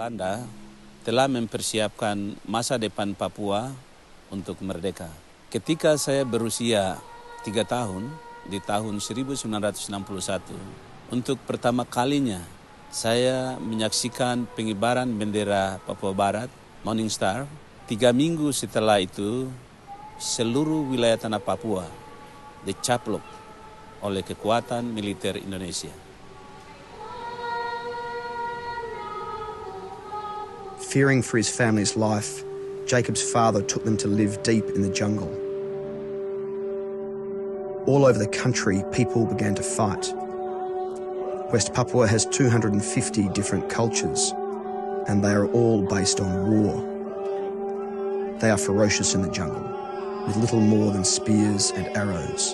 Belanda telah mempersiapkan masa depan Papua untuk merdeka. Ketika saya berusia 3 tahun, di tahun 1961, untuk pertama kalinya saya menyaksikan pengibaran bendera Papua Barat, Morning Star. 3 minggu setelah itu, seluruh wilayah tanah Papua dicaplok oleh kekuatan militer Indonesia. Fearing for his family's life, Jacob's father took them to live deep in the jungle. All over the country, people began to fight. West Papua has 250 different cultures, and they are all based on war. They are ferocious in the jungle, with little more than spears and arrows.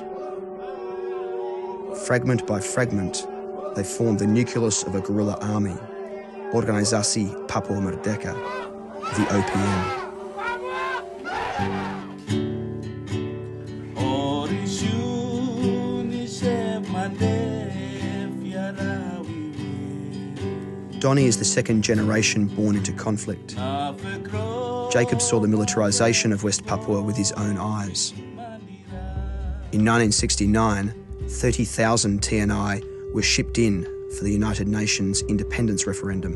Fragment by fragment, they formed the nucleus of a guerrilla army, Organisasi Papua Merdeka, the OPM. Donnie is the second generation born into conflict. Jacob saw the militarisation of West Papua with his own eyes. In 1969, 30,000 TNI were shipped in for the United Nations independence referendum.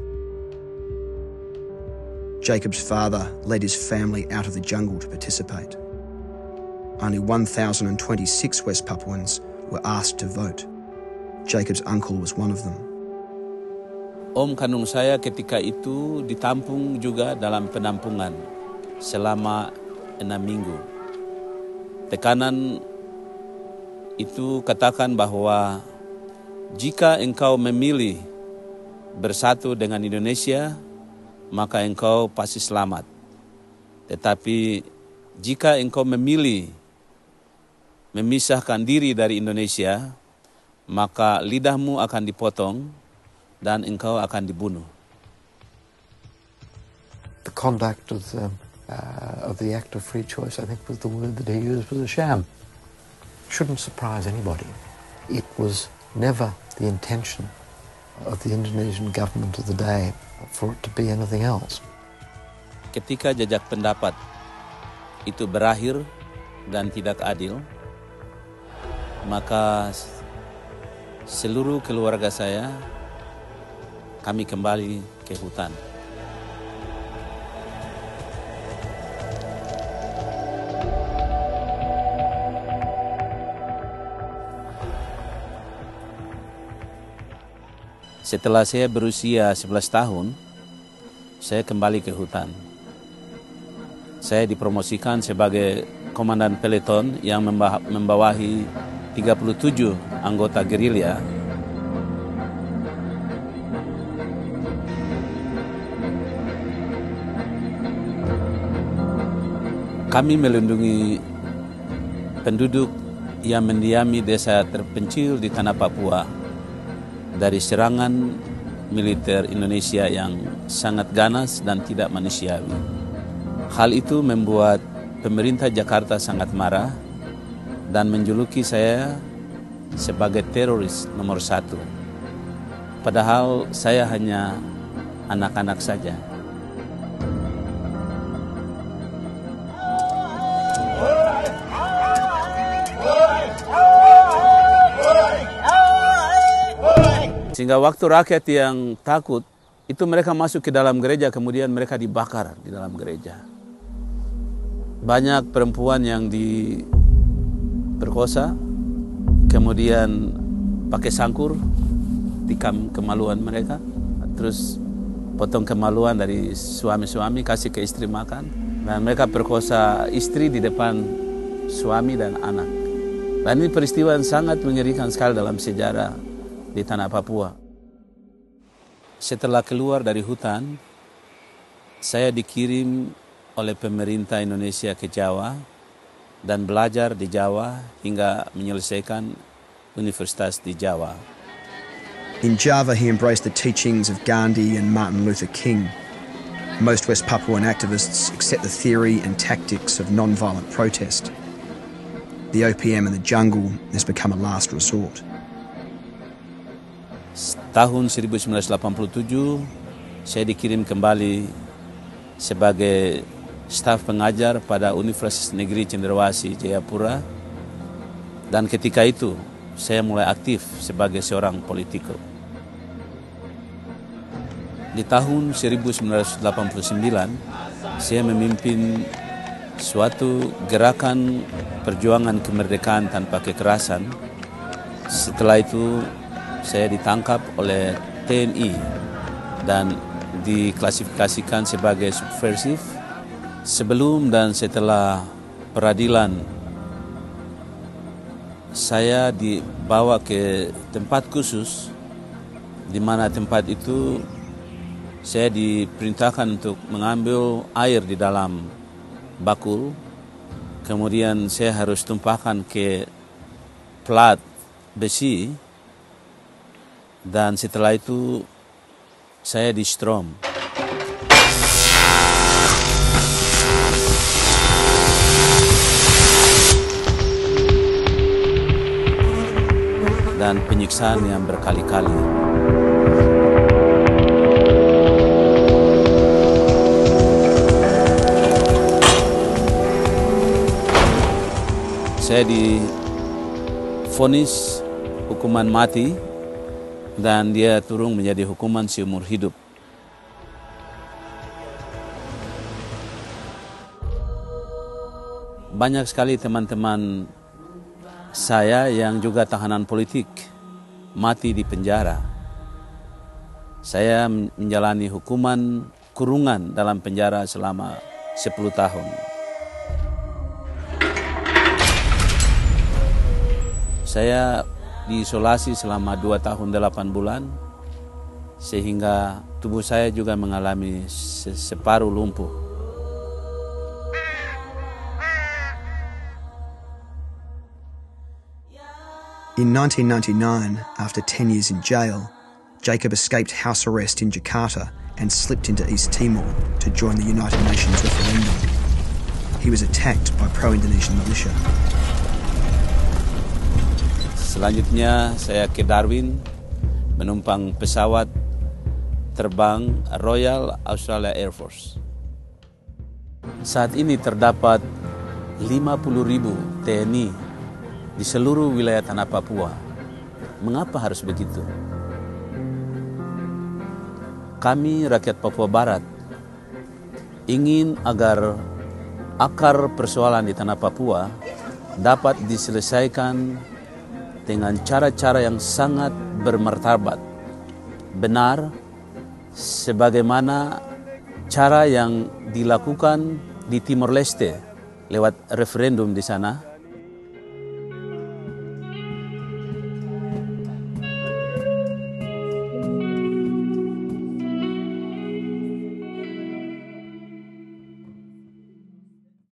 Jacob's father led his family out of the jungle to participate. Only 1,026 West Papuans were asked to vote. Jacob's uncle was one of them. Om kandung saya ketika itu ditampung juga dalam penampungan selama 6 minggu. Tekanan itu katakan bahwa jika engkau memilih bersatu dengan Indonesia, maka engkau pasti selamat. Tetapi jika engkau memilih memisahkan diri dari Indonesia, maka lidahmu akan dipotong dan engkau akan dibunuh. The conduct of the act of free choice, I think was the word that he used, was a sham. Shouldn't surprise anybody. It was never the intention of the Indonesian government of the day for it to be anything else. Ketika jajak pendapat itu berakhir dan tidak adil, maka seluruh keluarga saya, kami kembali ke hutan. Setelah saya berusia 11 tahun, saya kembali ke hutan. Saya dipromosikan sebagai komandan peleton yang membawahi 37 anggota gerilya. Kami melindungi penduduk yang mendiami desa terpencil di tanah Papua dari serangan militer Indonesia yang sangat ganas dan tidak manusiawi. Hal itu membuat pemerintah Jakarta sangat marah dan menjuluki saya sebagai teroris nomor 1. Padahal saya hanya anak-anak saja. Sehingga waktu rakyat yang takut, itu mereka masuk ke dalam gereja, kemudian mereka dibakar di dalam gereja. Banyak perempuan yang diperkosa, kemudian pakai sangkur, tikam kemaluan mereka, terus potong kemaluan dari suami-suami, kasih ke istri makan, dan mereka perkosa istri di depan suami dan anak. Dan ini peristiwa yang sangat mengerikan sekali dalam sejarah di tanah Papua. Setelah keluar dari hutan, saya dikirim oleh pemerintah Indonesia ke Jawa dan belajar di Jawa hingga menyelesaikan universitas di Jawa. In Java, he embraced the teachings of Gandhi and Martin Luther King. Most West Papuan activists accept the theory and tactics of non-violent protest. The OPM in the jungle has become a last resort. Tahun 1987, saya dikirim kembali sebagai staf pengajar pada Universitas Negeri Cenderawasih Jayapura, dan ketika itu saya mulai aktif sebagai seorang politikus. Di tahun 1989 saya memimpin suatu gerakan perjuangan kemerdekaan tanpa kekerasan. Setelah itu saya ditangkap oleh TNI dan diklasifikasikan sebagai subversif. Sebelum dan setelah peradilan, saya dibawa ke tempat khusus, di mana tempat itu saya diperintahkan untuk mengambil air di dalam bakul. Kemudian saya harus tumpahkan ke plat besi, dan setelah itu saya di-strom. Dan penyiksaan yang berkali-kali. Saya divonis hukuman mati dan dia turun menjadi hukuman seumur hidup. Banyak sekali teman-teman saya yang juga tahanan politik mati di penjara. Saya menjalani hukuman kurungan dalam penjara selama 10 tahun. Saya diisolasi selama 2 tahun 8 bulan, sehingga tubuh saya juga mengalami separuh lumpuh. In 1999, after 10 years in jail, Jacob escaped house arrest in Jakarta and slipped into East Timor to join the United Nations referendum. He was attacked by pro-Indonesian militia. Selanjutnya saya ke Darwin menumpang pesawat terbang Royal Australia Air Force. Saat ini terdapat 50.000 TNI di seluruh wilayah tanah Papua. Mengapa harus begitu? Kami rakyat Papua Barat ingin agar akar persoalan di tanah Papua dapat diselesaikan dengan cara-cara yang sangat bermartabat, benar, sebagaimana cara yang dilakukan di Timor Leste lewat referendum di sana.